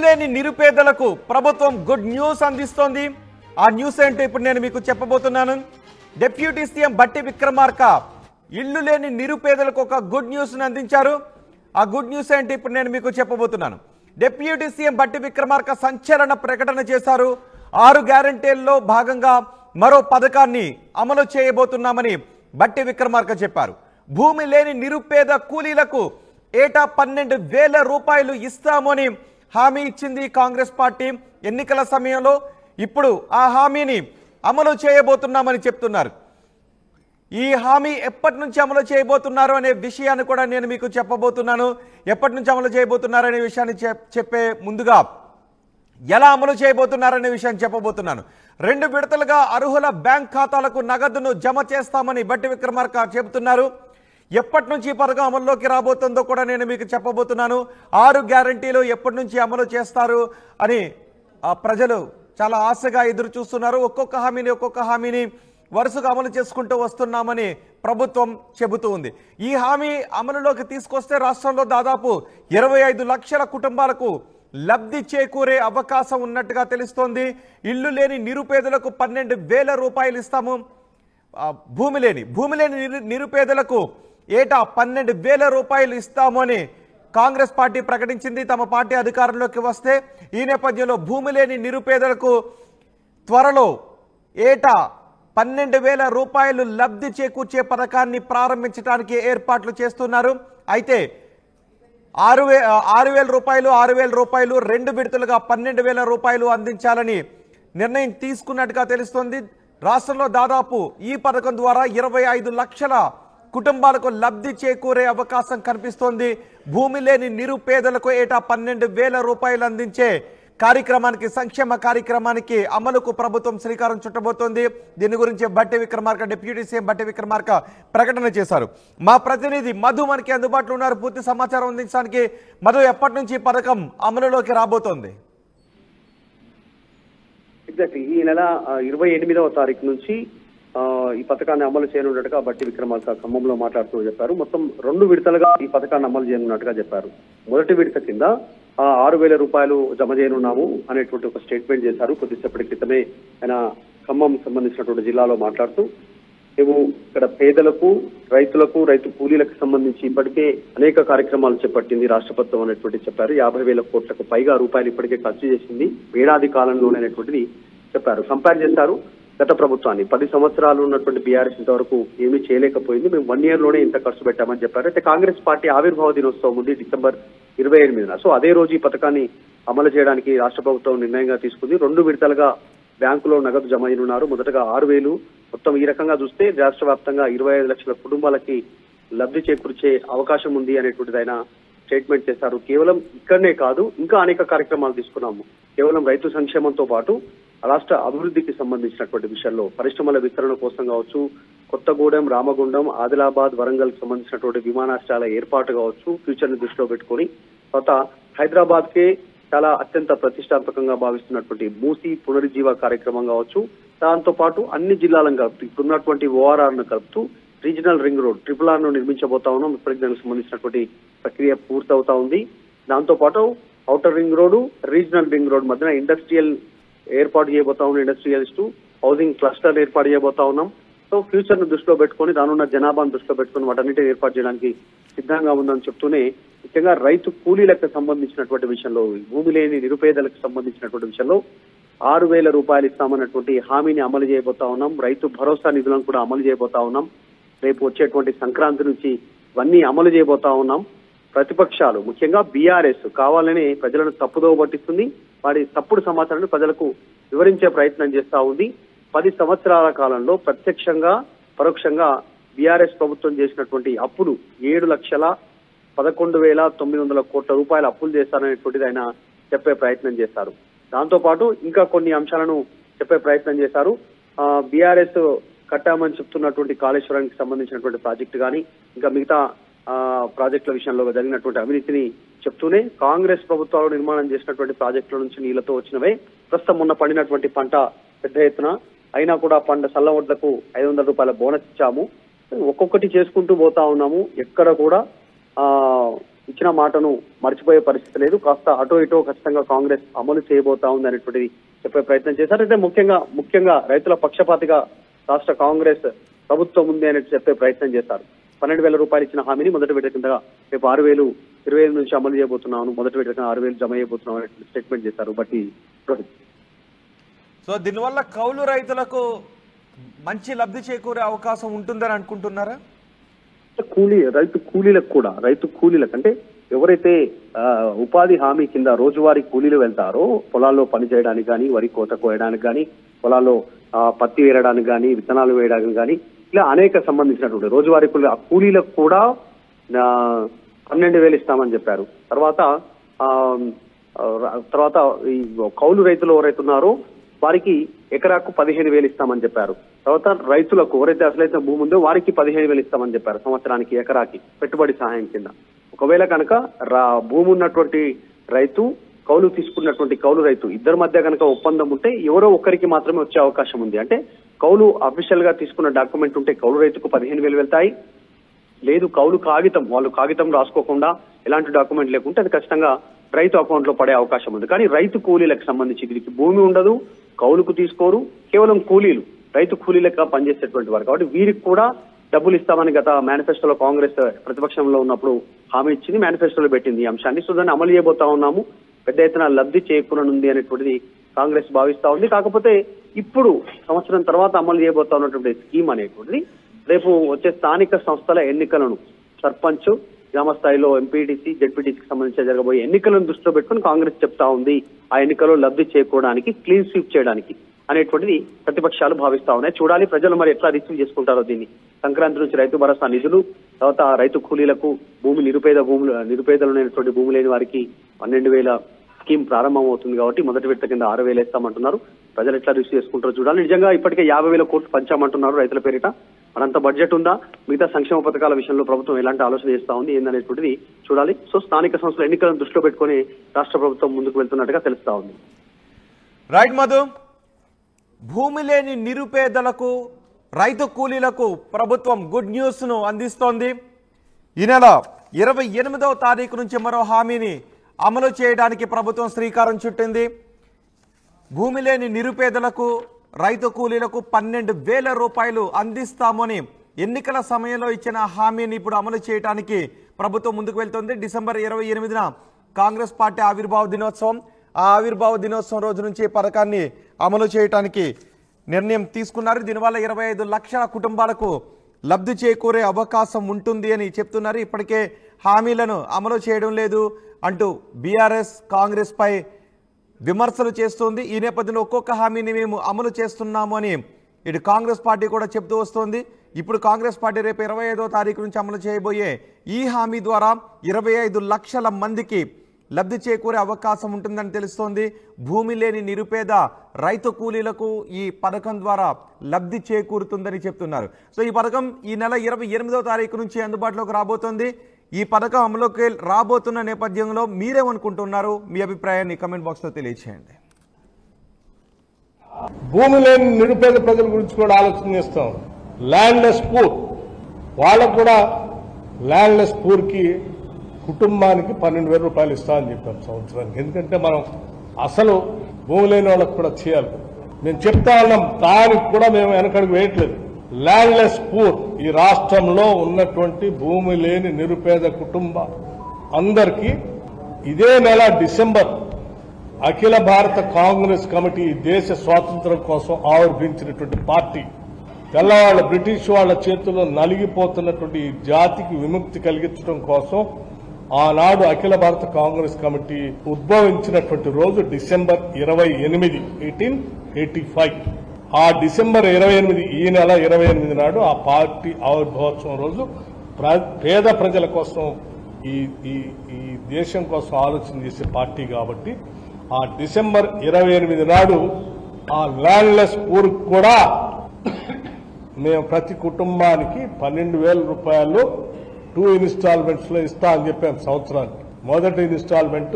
లేని నిరుపేదలకు ప్రభుత్వం గుడ్ న్యూస్ అందిస్తోంది. ఆ న్యూస్ ఏంటో ఇప్పుడు నేను మీకు చెప్పబోతున్నాను. డిప్యూటీ సీఎం బట్టి విక్రమార్క ఇల్లు లేని నిరుపేదలకు ఒక గుడ్ న్యూస్ అందించారు. ఆ గుడ్ న్యూస్ ఏంటి ఇప్పుడు నేను మీకు చెప్పబోతున్నాను. డిప్యూటీ సీఎం బట్టి విక్రమార్క సంచలన ప్రకటన చేశారు. 6 గ్యారెంటీల్లో భాగంగా మరో పథకాన్ని అమలు చేయబోతున్నామని బట్టి విక్రమార్క చెప్పారు. భూమి లేని నిరుపేద కూలీలకు ఏటా 12,000 రూపాయలు ఇస్తామని హామీ ఇచ్చింది కాంగ్రెస్ పార్టీ ఎన్నికల సమయంలో. ఇప్పుడు ఆ హామీని అమలు చేయబోతున్నామని చెప్తున్నారు. ఈ హామీ ఎప్పటి నుంచి అమలు చేయబోతున్నారు అనే విషయాన్ని కూడా నేను మీకు చెప్పబోతున్నాను. ఎప్పటి నుంచి అమలు చేయబోతున్నారు అనే విషయాన్ని చెప్పే ముందుగా ఎలా అమలు చేయబోతున్నారనే విషయాన్ని చెప్పబోతున్నాను. 2 విడతలుగా అర్హుల బ్యాంక్ ఖాతాలకు నగదును జమ చేస్తామని బట్టి విక్రమార్క చెబుతున్నారు. ఎప్పటి నుంచి ఈ పథకం అమల్లోకి రాబోతుందో కూడా నేను మీకు చెప్పబోతున్నాను. 6 గ్యారంటీలు ఎప్పటి నుంచి అమలు చేస్తారు అని ప్రజలు చాలా ఆశగా ఎదురు చూస్తున్నారు. ఒక్కొక్క హామీని వరుసగా అమలు చేసుకుంటూ వస్తున్నామని ప్రభుత్వం చెబుతూ ఉంది. ఈ హామీ అమలులోకి తీసుకొస్తే రాష్ట్రంలో దాదాపు 25 లక్షల కుటుంబాలకు లబ్ధి చేకూరే అవకాశం ఉన్నట్టుగా తెలుస్తోంది. ఇల్లు లేని నిరుపేదలకు 12,000 రూపాయలు ఇస్తాము. భూమి లేని నిరుపేదలకు ఏటా 12,000 రూపాయలు ఇస్తాము అని కాంగ్రెస్ పార్టీ ప్రకటించింది తమ పార్టీ అధికారంలోకి వస్తే. ఈ నేపథ్యంలో భూమి లేని నిరుపేదలకు త్వరలో ఏటా 12,000 రూపాయలు లబ్ధి చేకూర్చే పథకాన్ని ప్రారంభించడానికి ఏర్పాట్లు చేస్తున్నారు. అయితే 6,000 రూపాయలు 2 విడతలుగా 12,000 రూపాయలు అందించాలని నిర్ణయం తీసుకున్నట్టుగా తెలుస్తోంది. రాష్ట్రంలో దాదాపు ఈ పథకం ద్వారా 25 లక్షల కుటుంబాలకు లబ్ధి చేకూరే అవకాశం కనిపిస్తోంది. భూమి లేని నిరుపేదలకు ఏటా 12,000 రూపాయలు అందించే కార్యక్రమానికి, సంక్షేమ కార్యక్రమానికి అమలుకు ప్రభుత్వం శ్రీకారం చుట్టబోతోంది. దీని గురించి బట్టి విక్రమార్క, డిప్యూటీ సీఎం బట్టి విక్రమార్క ప్రకటన చేశారు. మా ప్రతినిధి మధు మనకి అందుబాటులో ఉన్నారు పూర్తి సమాచారం అందించడానికి. మధు, ఎప్పటి నుంచి ఈ పథకం అమలులోకి రాబోతోంది? ఎగ్జాక్ట్లీ ఈ నెల 28వ తారీఖు నుంచి ఈ పథకాన్ని అమలు చేయనున్నట్టుగా బట్టి విక్రమార్క ఖమ్మంలో మాట్లాడుతూ చెప్పారు. మొత్తం 2 విడతలుగా ఈ పథకాన్ని అమలు చేయనున్నట్టుగా చెప్పారు. మొదటి విడత కింద 6,000 రూపాయలు జమ చేయనున్నాము అనేటువంటి ఒక స్టేట్మెంట్ చేశారు. కొద్దిసేపటి క్రితమే ఆయన ఖమ్మం సంబంధించినటువంటి జిల్లాలో మాట్లాడుతూ, మేము ఇక్కడ పేదలకు, రైతు కూలీలకు సంబంధించి ఇప్పటికే అనేక కార్యక్రమాలు చేపట్టింది రాష్ట్ర ప్రభుత్వం అనేటువంటి చెప్పారు. 50,000 కోట్లకు పైగా రూపాయలు ఇప్పటికే ఖర్చు చేసింది ఏడాది కాలంలోనే అనేటువంటిది చెప్పారు. కంపేర్ చేశారు గత ప్రభుత్వాన్ని. 10 సంవత్సరాలు ఉన్నటువంటి బీఆర్ఎస్ ఇంతవరకు ఏమీ చేయలేకపోయింది, మేము 1 year లోనే ఇంత ఖర్చు పెట్టామని చెప్పారు. అయితే కాంగ్రెస్ పార్టీ ఆవిర్భావ దినోత్సవం ఉంది డిసెంబర్ 28న. సో అదే రోజు ఈ పథకాన్ని అమలు చేయడానికి రాష్ట్ర ప్రభుత్వం నిర్ణయంగా తీసుకుంది. 2 విడతలుగా బ్యాంకులో నగదు జమ అయినున్నారు. మొదటగా 6,000. మొత్తం ఈ రకంగా చూస్తే రాష్ట్ర వ్యాప్తంగా 25 లక్షల కుటుంబాలకి లబ్ధి చేకూర్చే అవకాశం ఉంది అనేటువంటిది ఆయన స్టేట్మెంట్ చేశారు. కేవలం ఇక్కడనే కాదు, ఇంకా అనేక కార్యక్రమాలు తీసుకున్నాము. కేవలం రైతు సంక్షేమంతో పాటు రాష్ట్ర అభివృద్ధికి సంబంధించినటువంటి విషయంలో పరిశ్రమల విస్తరణ కోసం కావచ్చు, కొత్తగూడెం, రామగుండం, ఆదిలాబాద్, వరంగల్ కి సంబంధించినటువంటి విమానాశ్రయాల ఏర్పాటు కావచ్చు, ఫ్యూచర్ ని దృష్టిలో పెట్టుకొని తర్వాత హైదరాబాద్ కే చాలా అత్యంత ప్రతిష్టాత్మకంగా భావిస్తున్నటువంటి మూసీ పునరుజ్జీవ కార్యక్రమం కావచ్చు, దాంతో పాటు అన్ని జిల్లాలను కలుపుతూ ఇప్పుడున్నటువంటి ORR ను కలుపుతూ రీజనల్ రింగ్ రోడ్ RRR ను నిర్మించబోతా ఉన్నాం. ఇప్పటికి దానికి సంబంధించినటువంటి ప్రక్రియ పూర్తవుతా ఉంది. దాంతో పాటు outer ring road, regional ring road మధ్యన ఇండస్ట్రియల్ ఏర్పాటు చేయబోతా ఉన్నాం. ఇండస్ట్రియలిస్ట్ హౌసింగ్ క్లస్టర్ ఏర్పాటు చేయబోతా ఉన్నాం. సో ఫ్యూచర్ ను దృష్టిలో పెట్టుకొని, దానున్న జనాభాను దృష్టిలో పెట్టుకుని వాటన్నిటిని ఏర్పాటు చేయడానికి సిద్ధంగా ఉందని చెప్తూనే, ముఖ్యంగా రైతు కూలీలకు సంబంధించినటువంటి విషయంలో, భూమి లేని నిరుపేదలకు సంబంధించినటువంటి విషయంలో 6,000 రూపాయలు ఇస్తామన్నటువంటి హామీని అమలు చేయబోతా ఉన్నాం. రైతు భరోసా నిధులను కూడా అమలు చేయబోతా ఉన్నాం. రేపు వచ్చేటువంటి సంక్రాంతి నుంచి ఇవన్నీ అమలు చేయబోతా ఉన్నాం. ప్రతిపక్షాలు ముఖ్యంగా బీఆర్ఎస్ కావాలని ప్రజలను తప్పుదోవ పట్టిస్తుంది. వారి తప్పుడు సమాచారాన్ని ప్రజలకు వివరించే ప్రయత్నం చేస్తా ఉంది. 10 సంవత్సరాల కాలంలో ప్రత్యక్షంగా పరోక్షంగా బీఆర్ఎస్ ప్రభుత్వం చేసినటువంటి అప్పులు 7,11,900 కోట్ల రూపాయల అప్పులు చేస్తారనేటువంటిది ఆయన చెప్పే ప్రయత్నం చేశారు. దాంతో పాటు ఇంకా కొన్ని అంశాలను చెప్పే ప్రయత్నం చేశారు. బీఆర్ఎస్ కట్టామని చెప్తున్నటువంటి కాళేశ్వరానికి సంబంధించినటువంటి ప్రాజెక్టు కానీ, ఇంకా మిగతా ప్రాజెక్టుల విషయంలో జరిగినటువంటి అవినీతిని చెప్తూనే, కాంగ్రెస్ ప్రభుత్వాలు నిర్మాణం చేసినటువంటి ప్రాజెక్టుల నుంచి నీళ్లతో వచ్చినవే ప్రస్తుతం మొన్న పండినటువంటి పంట పెద్ద ఎత్తున అయినా కూడా పంట సల్ల వడ్లకు 500 రూపాయల బోనస్ ఇచ్చాము. ఒక్కొక్కటి చేసుకుంటూ పోతా ఉన్నాము. ఎక్కడ కూడా ఇచ్చిన మాటను మర్చిపోయే పరిస్థితి లేదు. కాస్త అటో ఇటో ఖచ్చితంగా కాంగ్రెస్ అమలు చేయబోతా ఉంది అనేటువంటిది చెప్పే ప్రయత్నం చేశారు. అయితే ముఖ్యంగా రైతుల పక్షపాతిగా రాష్ట్ర కాంగ్రెస్ ప్రభుత్వం ఉంది అనేది చెప్పే ప్రయత్నం చేశారు. 12,000 రూపాయలు ఇచ్చిన హామీని మొదటి విడత కింద రేపు 6,000 20,000 నుంచి అమలు చేయబోతున్నాను, మొదటి విడత 6,000 జమ చేయబోతున్నాం అనే స్టేట్మెంట్ చేశారు. బట్టి సో దీనివల్ల కౌలు రైతులకు మంచి లబ్ధి చేకూరే అవకాశం ఉంటుందని అనుకుంటున్నారా? రైతు కూలీలకు అంటే ఎవరైతే ఉపాధి హామీ కింద రోజువారీ కూలీలు వెళ్తారో పొలాల్లో పని చేయడానికి కానీ, వరి కోత కోయడానికి కానీ, పొలాల్లో పత్తి వేయడానికి కానీ, విత్తనాలు వేయడానికి కానీ, ఇలా అనేక సంబంధించినటువంటి రోజువారీ కూలీలకు కూడా 12,000 ఇస్తామని చెప్పారు. తర్వాత ఈ కౌలు రైతులు ఎవరైతే ఉన్నారో వారికి ఎకరాకు 15,000 ఇస్తామని చెప్పారు. తర్వాత రైతులకు ఎవరైతే అసలైతే భూమి ఉందో వారికి 15,000 ఇస్తామని చెప్పారు సంవత్సరానికి ఎకరాకి పెట్టుబడి సహాయం కింద. ఒకవేళ కనుక భూమి ఉన్నటువంటి రైతు, కౌలు తీసుకున్నటువంటి కౌలు రైతు ఇద్దరి మధ్య కనుక ఒప్పందం ఉంటే ఎవరో ఒక్కరికి మాత్రమే వచ్చే అవకాశం ఉంది. అంటే కౌలు అఫీషియల్ గా తీసుకున్న డాక్యుమెంట్ ఉంటే కౌలు రైతుకు 15,000 వెళ్తాయి. లేదు కౌలు వాళ్ళు కాగితం రాసుకోకుండా ఎలాంటి డాక్యుమెంట్ లేకుంటే అది ఖచ్చితంగా రైతు అకౌంట్ లో పడే అవకాశం ఉంది. కానీ రైతు కూలీలకు సంబంధించి వీరికి భూమి ఉండదు, కౌలుకు తీసుకోరు, కేవలం కూలీలు, రైతు కూలీలుగా పనిచేసేటువంటి వారు. కాబట్టి వీరికి కూడా డబ్బులు ఇస్తామని గత మేనిఫెస్టోలో కాంగ్రెస్ ప్రతిపక్షంలో ఉన్నప్పుడు హామీ ఇచ్చింది, మేనిఫెస్టోలో పెట్టింది ఈ అంశాన్ని. సో దాన్ని అమలు చేయబోతా ఉన్నాము, పెద్ద ఎత్తున లబ్ధి చేకూరనుంది అనేటువంటిది కాంగ్రెస్ భావిస్తా ఉంది. కాకపోతే ఇప్పుడు సంవత్సరం తర్వాత అమలు చేయబోతా ఉన్నటువంటి స్కీమ్ అనేటువంటిది రేపు వచ్చే స్థానిక సంస్థల ఎన్నికలను సర్పంచ్, గ్రామ స్థాయిలో ఎంపీటీసీ, జెడ్పీటీసీకి సంబంధించి జరగబోయే ఎన్నికలను దృష్టిలో పెట్టుకుని కాంగ్రెస్ చెప్తా ఉంది ఆ ఎన్నికల్లో లబ్ధి చేకూరడానికి, క్లీన్ స్వీప్ చేయడానికి అనేటువంటిది ప్రతిపక్షాలు భావిస్తా ఉన్నాయి. చూడాలి ప్రజలు మరి ఎట్లా రిసీవ్ చేసుకుంటారో దీన్ని. సంక్రాంతి నుంచి రైతు భరోసా నిధులు, తర్వాత రైతు కూలీలకు నిరుపేదలైనటువంటి భూమి లేని వారికి 12,000 స్కీమ్ ప్రారంభం అవుతుంది. కాబట్టి మొదటి విడత కింద 6,000 ఇస్తామంటున్నారు. ప్రజలు ఎట్లా రిసీవ్ చేసుకుంటారో చూడాలి. నిజంగా ఇప్పటికే 50,000 కోట్లు పంచామంటున్నారు రైతుల పేరిట. మనంత బడ్జెట్ ఉందా? మిగతా సంక్షేమ పథకాల విషయంలో ప్రభుత్వం ఎలాంటి ఆలోచన చేస్తా ఉంది ఏందనేటువంటిది చూడాలి. సో స్థానిక సంస్థల ఎన్నికలను దృష్టిలో పెట్టుకుని రాష్ట్ర ప్రభుత్వం ముందుకు వెళ్తున్నట్టుగా తెలుస్తా ఉంది. రైట్ మధు, భూమి లేని నిరుపేదలకు, రైతు కూలీలకు ప్రభుత్వం గుడ్ న్యూస్ ను అందిస్తోంది. ఈ నెల 28వ తారీఖు నుంచి మరో హామీని అమలు చేయడానికి ప్రభుత్వం శ్రీకారం చుట్టింది. భూమి లేని నిరుపేదలకు, రైతు కూలీలకు 12,000 రూపాయలు అందిస్తామని ఎన్నికల సమయంలో ఇచ్చిన హామీని ఇప్పుడు అమలు చేయడానికి ప్రభుత్వం ముందుకు వెళ్తోంది. డిసెంబర్ 28న కాంగ్రెస్ పార్టీ ఆవిర్భావ దినోత్సవం. ఆ ఆవిర్భావ దినోత్సవం రోజు నుంచి పథకాన్ని అమలు చేయడానికి నిర్ణయం తీసుకున్నారు. దీనివల్ల 25 లక్షల కుటుంబాలకు లబ్ధి చేకూరే అవకాశం ఉంటుంది అని చెప్తున్నారు. ఇప్పటికే హామీలను అమలు చేయడం లేదు అంటూ బీఆర్ఎస్ కాంగ్రెస్ పై విమర్శలు చేస్తోంది. ఈ నేపథ్యంలో ఒక్కొక్క హామీని మేము అమలు చేస్తున్నాము అని ఇటు కాంగ్రెస్ పార్టీ కూడా చెప్తూ వస్తోంది. ఇప్పుడు కాంగ్రెస్ పార్టీ రేపు 25వ తారీఖు నుంచి అమలు చేయబోయే ఈ హామీ ద్వారా 25 లక్షల మందికి లబ్ధి చేకూరే అవకాశం ఉంటుందని తెలుస్తోంది. భూమి లేని నిరుపేద రైతు కూలీలకు ఈ పథకం ద్వారా లబ్ధి చేకూరుతుందని చెప్తున్నారు. సో ఈ పథకం ఈ నెల 28వ తారీఖు నుంచి అందుబాటులోకి రాబోతోంది. ఈ పథకం అమలుకి రాబోతున్న నేపథ్యంలో మీరేమనుకుంటున్నారు? మీ అభిప్రాయాన్ని కమెంట్ బాక్స్ లో తెలియజేయండి. భూమి లేని నిరుపేద ప్రజల గురించి కూడా ఆలోచన చేస్తాం. ల్యాండ్లెస్ పూర్, వాళ్ళకు కూడా ల్యాండ్లెస్ పూర్ కి కుటుంబానికి 12,000 రూపాయలు ఇస్తామని చెప్పాం సంవత్సరానికి. ఎందుకంటే మనం అసలు భూమి లేని వాళ్ళకు కూడా చేయాలి. మేము చెప్తా ఉన్నాం, దానికి కూడా మేము వెనకడుగు వేయట్లేదు. ల్యాండ్లెస్ పూర్, ఈ రాష్ట్రంలో ఉన్నటువంటి భూమి లేని నిరుపేద కుటుంబ అందరికీ ఇదే నెల డిసెంబర్ అఖిల భారత కాంగ్రెస్ కమిటీ దేశ స్వాతంత్రం కోసం ఆవిర్భించినటువంటి పార్టీ, తెల్లవాళ్ల బ్రిటిష్ వాళ్ల చేతుల్లో నలిగిపోతున్నటువంటి ఈ జాతికి విముక్తి కలిగించడం కోసం ఆనాడు అఖిల భారత కాంగ్రెస్ కమిటీ ఉద్భవించినటువంటి రోజు డిసెంబర్ 28, 1885. ఆ డిసెంబర్ 28, ఈ నెల 28 నాడు ఆ పార్టీ ఆవిర్భావోత్సవం రోజు పేద ప్రజల కోసం ఈ దేశం కోసం ఆలోచన చేసే పార్టీ కాబట్టి ఆ డిసెంబర్ 28 నాడు ఆ ల్యాండ్లెస్ పూర్ కూడా మేము ప్రతి కుటుంబానికి 12,000 రూపాయలు 2 ఇన్స్టాల్మెంట్స్ లో ఇస్తా అని చెప్పాం సంవత్సరానికి. మొదటి ఇన్స్టాల్మెంట్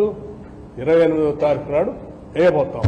28వ తారీఖు నాడు వేయబోతాం.